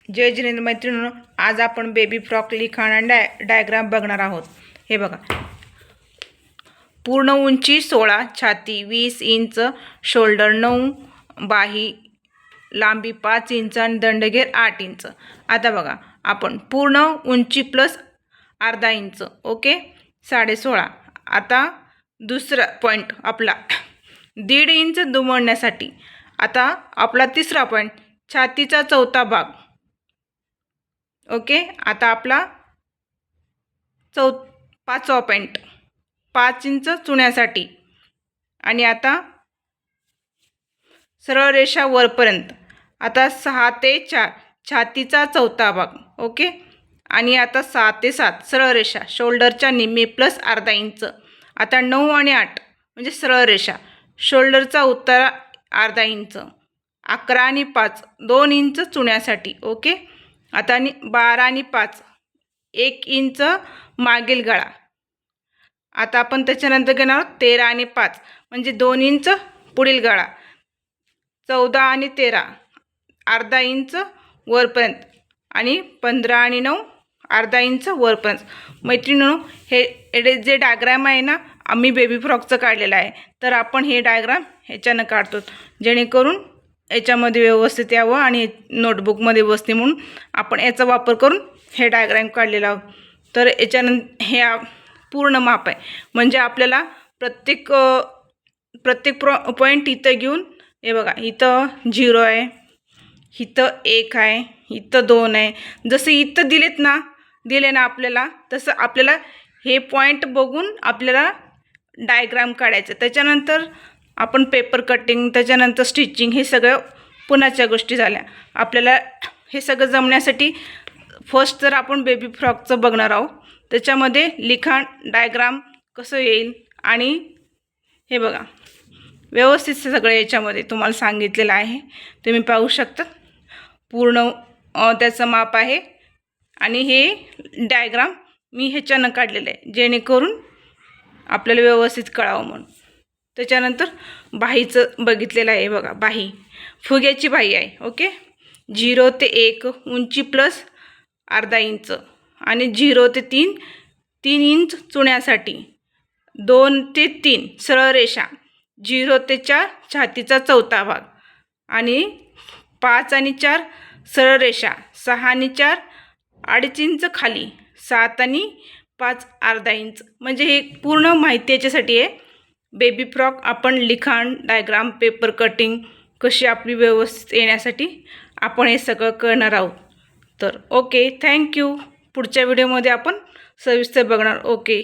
जय जिनेंद्र मैत्रिणींनो, आज आपण बेबी फ्रॉक लिखाण आणि डायग्राम बघणार आहोत। हे बघा, पूर्ण उंची 16, छाती 20 इंच, शोल्डर 9, बाही लांबी 5 इंच आणि दंडघेर 8 इंच। आता बघा, आपण पूर्ण उंची प्लस अर्धा इंच, ओके 16.5। आता दुसरा पॉईंट आपला 1.5 इंच दुमडण्यासाठी। आता आपला तिसरा पॉईंट छातीचा चौथा भाग, ओके। आता आपला पाचवा पॉईंट 5 इंच चुण्यासाठी। आणि आता सरळ रेषा वरपर्यंत। आता 6 ते 4 छातीचा चौथा भाग, ओके। आणि आता 6 ते 7 सरळ रेषा शोल्डरच्या निम्मे प्लस अर्धा इंच। आता 9 आणि 8 म्हणजे सरळ रेषा शोल्डरचा उत्तरा अर्धा इंच। 11 आणि 5 2 इंच चुण्यासाठी, ओके। आता 12 आणि 5 1 इंच मागील गळा। आता आपण त्याच्यानंतर घेणार 13 आणि 5 म्हणजे 2 इंच पुढील गळा। 14 आणि 13 अर्धा इंच वरपर्यंत आणि 15 आणि 9 अर्धा इंच वरपर्यंत। मैत्रिणींनो, हे जे डायग्राम आहे ना, आम्ही बेबी फ्रॉकचं काढलेलं आहे, तर आपण हे डायग्राम ह्याच्यानं काढतो जेणेकरून याच्यामध्ये व्यवस्थित यावं आणि नोटबुकमध्ये बसते, म्हणून आपण याचा वापर करून हे डायग्राम काढलेला आहोत। तर याच्यानंतर हे पूर्ण माप आहे, म्हणजे आपल्याला प्रत्येक पॉईंट इथं घेऊन, हे बघा इथं 0 आहे, इथं 1 आहे, इथं 2 आहे। जसे इथं दिले ना आपल्याला, तसं आपल्याला हे पॉईंट बघून आपल्याला डायग्राम काढायचं। त्याच्यानंतर आपण पेपर कटिंग, त्याच्यानंतर स्टिचिंग, हे सगळं पुन्हाच्या गोष्टी झाल्या। आपल्याला हे सगळं जमण्यासाठी फर्स्ट तर आपण बेबी फ्रॉकचं बघणार आहोत, त्याच्यामध्ये लिखाण डायग्राम कसं येईल। आणि हे बघा, व्यवस्थित सगळं याच्यामध्ये तुम्हाला सांगितलेलं आहे, तुम्ही पाहू शकता। पूर्ण त्याचं माप आहे आणि हे डायग्राम मी ह्याच्यानं काढलेलं आहे जेणेकरून आपल्याला व्यवस्थित कळावं म्हणून। त्याच्यानंतर बाहीचं बघितलेलं आहे, बघा बाही फुग्याची बाही आहे, ओके। 0 ते 1 उंची प्लस अर्धा इंच आणि 0 ते 3 इंच चुण्यासाठी। 2 ते 3 सरळ रेषा 0 ते 4 छातीचा चौथा भाग आणि 5 आणि 4 सरळ रेषा 6 आणि 4 2.5 इंच खाली, 7 आणि 5 अर्धा इंच। म्हणजे हे पूर्ण माहिती याच्यासाठी आहे, बेबी फ्रॉक आपण लिखाण डायग्राम पेपर कटिंग कशी आपली व्यवस्थित येण्यासाठी आपण हे सगळं करणार आहोत। तर ओके, थँक्यू। पुढच्या व्हिडिओमध्ये आपण सविस्तर बघणार, ओके।